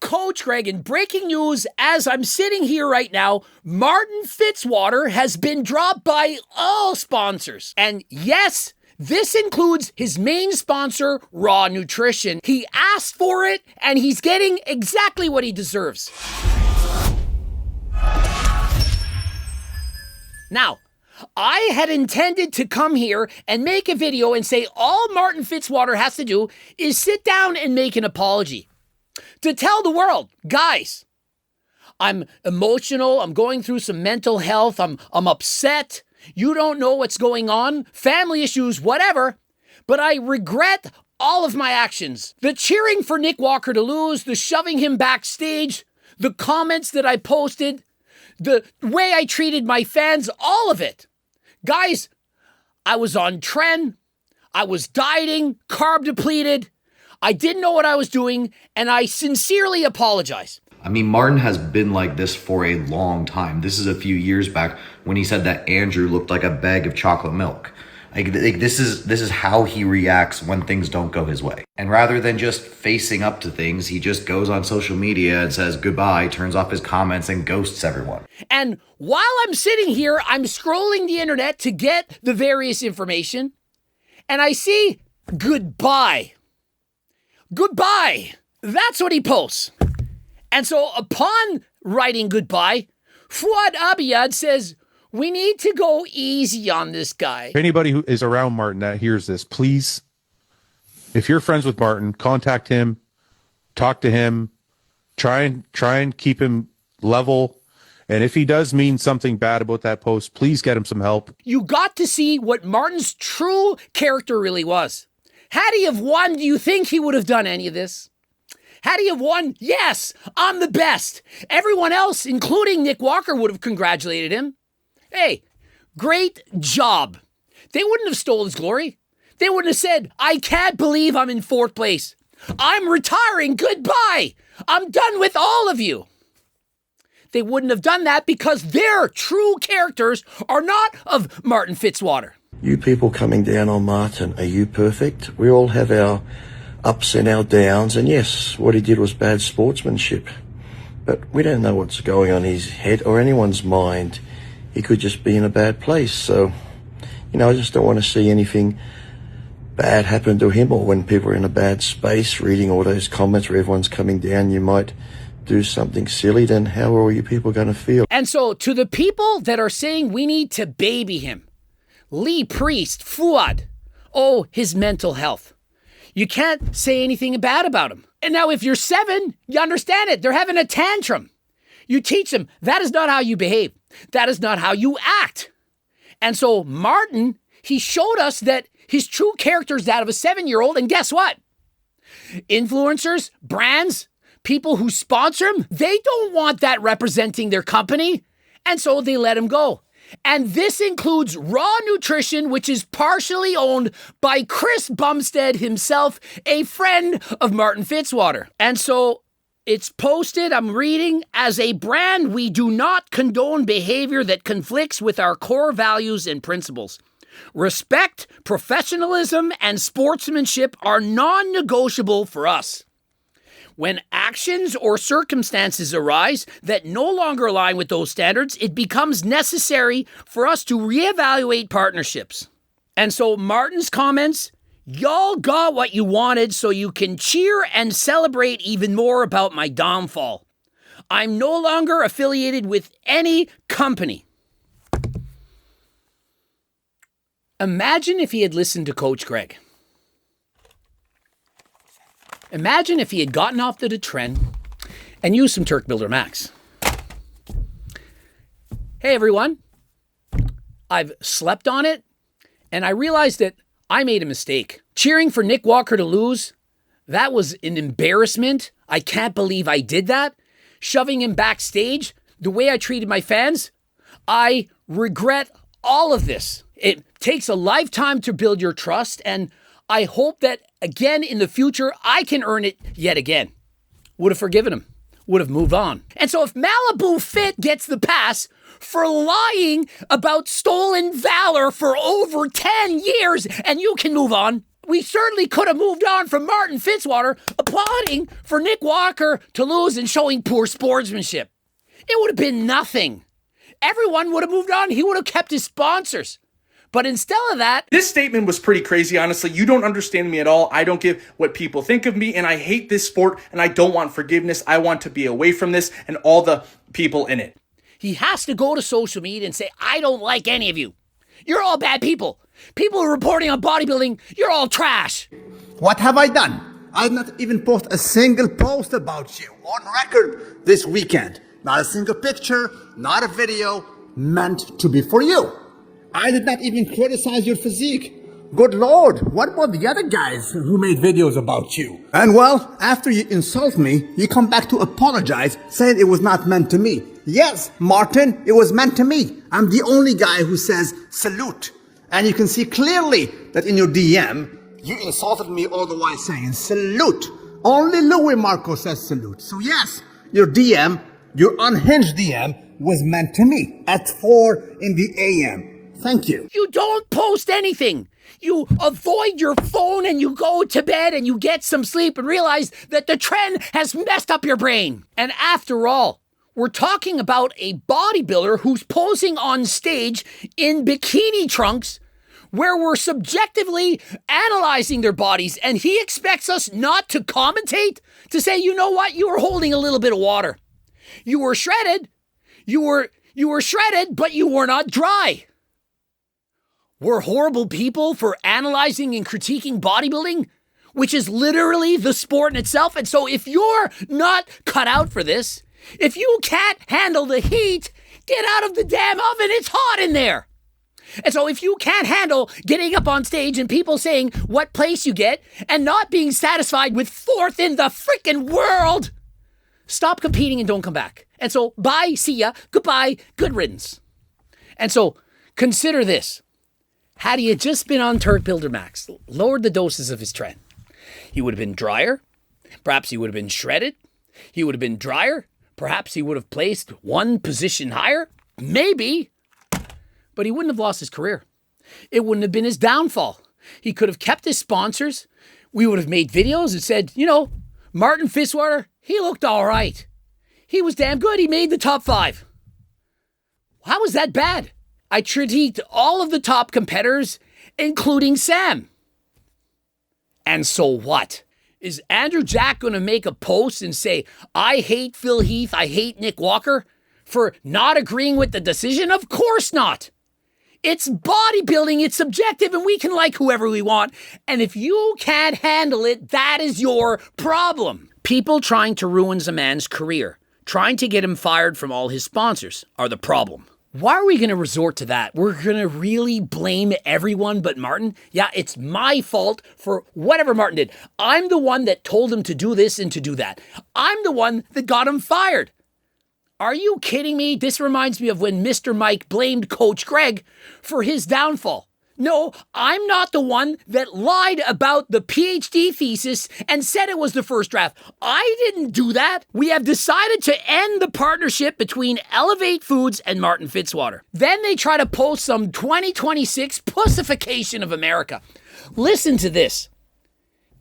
Coach Greg, in breaking news as I'm sitting here right now, Martin Fitzwater has been dropped by all sponsors. And yes, this includes his main sponsor, Raw Nutrition. He asked for it, and he's getting exactly what he deserves. Now, I had intended to come here and make a video and say all Martin Fitzwater has to do is sit down and make an apology. To tell the world, guys, I'm emotional, I'm going through some mental health, I'm upset, you don't know what's going on, family issues, whatever, but I regret all of my actions. The cheering for Nick Walker to lose, the shoving him backstage, the comments that I posted, the way I treated my fans, all of it. Guys, I was on trend, I was dieting, carb depleted, I didn't know what I was doing, and I sincerely apologize. I mean, Martin has been like this for a long time. This is a few years back when he said that Andrew looked like a bag of chocolate milk. Like this is how he reacts when things don't go his way. And rather than just facing up to things, he just goes on social media and says goodbye, turns off his comments, and ghosts everyone. And while I'm sitting here, I'm scrolling the internet to get the various information, and I see goodbye. Goodbye. That's what he posts. And so upon writing goodbye, Fuad Abiyad says, we need to go easy on this guy. If anybody who is around Martin that hears this, please, if you're friends with Martin, contact him, talk to him, try and keep him level. And if he does mean something bad about that post, please get him some help. You got to see what Martin's true character really was. Had he have won, do you think he would have done any of this? Had he have won, yes, I'm the best. Everyone else, including Nick Walker, would have congratulated him. Hey, great job. They wouldn't have stolen his glory. They wouldn't have said, I can't believe I'm in fourth place. I'm retiring. Goodbye. I'm done with all of you. They wouldn't have done that because their true characters are not of Martin Fitzwater. You people coming down on Martin, are you perfect? We all have our ups and our downs, and yes, what he did was bad sportsmanship. But we don't know what's going on in his head or anyone's mind. He could just be in a bad place. So, I just don't want to see anything bad happen to him, or when people are in a bad space reading all those comments where everyone's coming down, you might do something silly. Then how are all you people going to feel? And so to the people that are saying we need to baby him, Lee Priest, Fuad, his mental health. You can't say anything bad about him. And now if you're 7, you understand it. They're having a tantrum. You teach them that is not how you behave. That is not how you act. And so Martin, he showed us that his true character is that of a 7-year-old. And guess what? Influencers, brands, people who sponsor him, they don't want that representing their company. And so they let him go. And this includes Raw Nutrition, which is partially owned by Chris Bumstead himself, a friend of Martin Fitzwater. And so it's posted, I'm reading, as a brand, we do not condone behavior that conflicts with our core values and principles. Respect, professionalism, and sportsmanship are non-negotiable for us. When actions or circumstances arise that no longer align with those standards, it becomes necessary for us to reevaluate partnerships. And so Martin's comments, y'all got what you wanted so you can cheer and celebrate even more about my downfall. I'm no longer affiliated with any company. Imagine if he had listened to Coach Greg. Imagine if he had gotten off the trend and used some Turk Builder Max. Hey everyone, I've slept on it and I realized that I made a mistake. Cheering for Nick Walker to lose, that was an embarrassment. I can't believe I did that. Shoving him backstage, the way I treated my fans, I regret all of this. It takes a lifetime to build your trust, and I hope that, again, in the future, I can earn it yet again. Would have forgiven him. Would have moved on. And so if Malibu Fit gets the pass for lying about stolen valor for over 10 years and you can move on, We certainly could have moved on from Martin Fitzwater applauding for Nick Walker to lose and showing poor sportsmanship. It would have been nothing. Everyone would have moved on. He would have kept his sponsors. But instead of that... This statement was pretty crazy, honestly. You don't understand me at all. I don't give what people think of me, and I hate this sport, and I don't want forgiveness. I want to be away from this and all the people in it. He has to go to social media and say, I don't like any of you. You're all bad people. People who are reporting on bodybuilding, you're all trash. What have I done? I've not even posted a single post about you on record this weekend. Not a single picture, not a video meant to be for you. I did not even criticize your physique. Good Lord, what about the other guys who made videos about you? And well, after you insult me, you come back to apologize, saying it was not meant to me. Yes, Martin, it was meant to me. I'm the only guy who says salute. And you can see clearly that in your DM, you insulted me all the while saying salute. Only Louis Marco says salute. So yes, your DM, your unhinged DM, was meant to me at 4 in the AM. Thank you. You don't post anything. You avoid your phone and you go to bed and you get some sleep and realize that the trend has messed up your brain. And after all, we're talking about a bodybuilder who's posing on stage in bikini trunks where we're subjectively analyzing their bodies, and he expects us not to commentate, to say, you know what, you were holding a little bit of water. You were shredded. You were shredded, but you were not dry. We're horrible people for analyzing and critiquing bodybuilding, which is literally the sport in itself. And so if you're not cut out for this, if you can't handle the heat, get out of the damn oven. It's hot in there. And so if you can't handle getting up on stage and people saying what place you get and not being satisfied with 4th in the freaking world, stop competing and don't come back. And so bye, see ya, goodbye, good riddance. And so consider this. Had he just been on Turk Builder Max, lowered the doses of his tren, he would have been drier. Perhaps he would have been shredded. He would have been drier. Perhaps he would have placed one position higher. Maybe. But he wouldn't have lost his career. It wouldn't have been his downfall. He could have kept his sponsors. We would have made videos and said, you know, Martin Fitzwater, he looked all right. He was damn good. He made the top 5. How was that bad? I critiqued all of the top competitors, including Sam. And so what? Is Andrew Jack going to make a post and say, I hate Phil Heath, I hate Nick Walker for not agreeing with the decision? Of course not. It's bodybuilding, it's subjective, and we can like whoever we want. And if you can't handle it, that is your problem. People trying to ruin a man's career, trying to get him fired from all his sponsors, are the problem. Why are we going to resort to that? We're going to really blame everyone but Martin? Yeah, it's my fault for whatever Martin did. I'm the one that told him to do this and to do that. I'm the one that got him fired. Are you kidding me? This reminds me of when Mr. Mike blamed Coach Greg for his downfall. No, I'm not the one that lied about the PhD thesis and said it was the first draft. I didn't do that. We have decided to end the partnership between Elevate Foods and Martin Fitzwater. Then they try to post some 2026 pussification of America. Listen to this.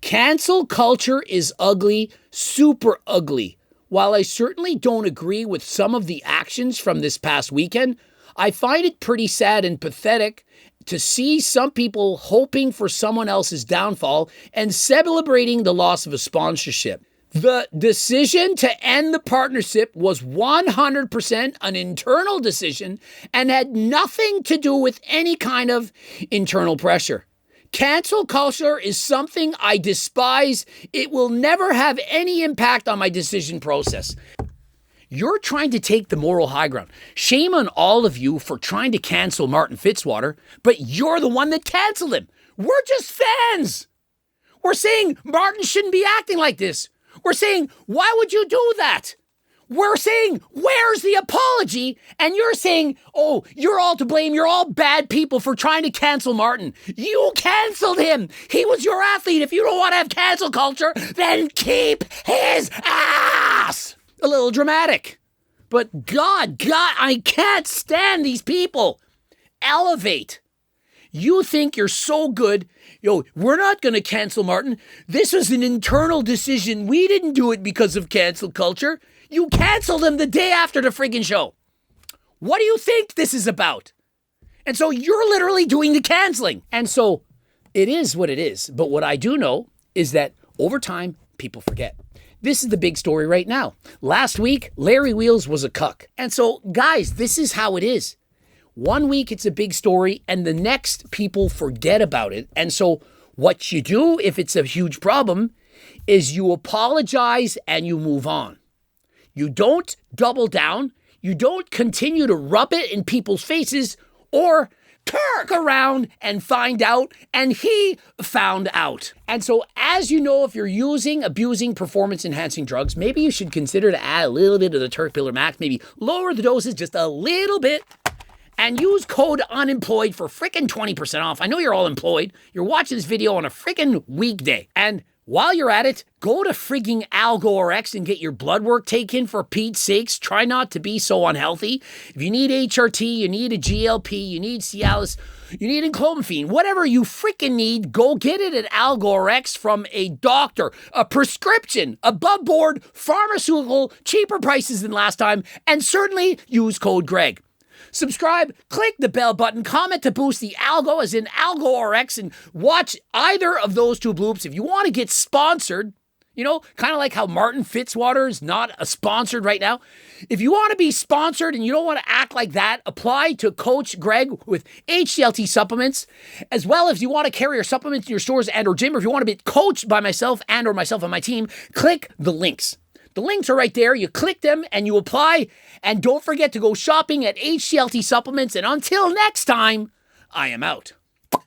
Cancel culture is ugly, super ugly. While I certainly don't agree with some of the actions from this past weekend, I find it pretty sad and pathetic to see some people hoping for someone else's downfall and celebrating the loss of a sponsorship. The decision to end the partnership was 100% an internal decision and had nothing to do with any kind of internal pressure. Cancel culture is something I despise. It will never have any impact on my decision process. You're trying to take the moral high ground. Shame on all of you for trying to cancel Martin Fitzwater, but you're the one that canceled him. We're just fans. We're saying Martin shouldn't be acting like this. We're saying, why would you do that? We're saying, where's the apology? And you're saying, oh, you're all to blame. You're all bad people for trying to cancel Martin. You canceled him. He was your athlete. If you don't want to have cancel culture, then keep his ass. A little dramatic. But God, I can't stand these people. Elevate. You think you're so good. We're not going to cancel Martin. This was an internal decision. We didn't do it because of cancel culture. You canceled him the day after the friggin' show. What do you think this is about? And so you're literally doing the canceling. And so it is what it is. But what I do know is that over time, people forget. This is the big story right now. Last week, Larry Wheels was a cuck. And so, guys, this is how it is. One week, it's a big story, and the next, people forget about it. And so what you do, if it's a huge problem, is you apologize and you move on. You don't double down. You don't continue to rub it in people's faces or turn around and find out, and he found out. And so, as you know, if you're abusing performance-enhancing drugs, maybe you should consider to add a little bit of the Turk Pillar Max, maybe lower the doses just a little bit, and use code UNEMPLOYED for frickin' 20% off. I know you're all employed. You're watching this video on a frickin' weekday. And while you're at it, go to frigging AlgoRx and get your blood work taken, for Pete's sakes. Try not to be so unhealthy. If you need HRT, you need a GLP, you need Cialis, you need enclomiphene, whatever you freaking need, go get it at AlgoRx from a doctor. A prescription, above board, pharmaceutical, cheaper prices than last time, and certainly use code Greg. Subscribe, click the bell button, comment to boost the algo, as in AlgoRx, and watch either of those two bloops. If you want to get sponsored, kind of like how Martin Fitzwater is not a sponsored right now. If you want to be sponsored and you don't want to act like that, apply to Coach Greg with HCLT supplements, as well as you want to carry your supplements in your stores and or gym, or if you want to be coached by myself and or myself and my team, click the links. The links are right there. You click them and you apply. And don't forget to go shopping at HCLT Supplements. And until next time, I am out.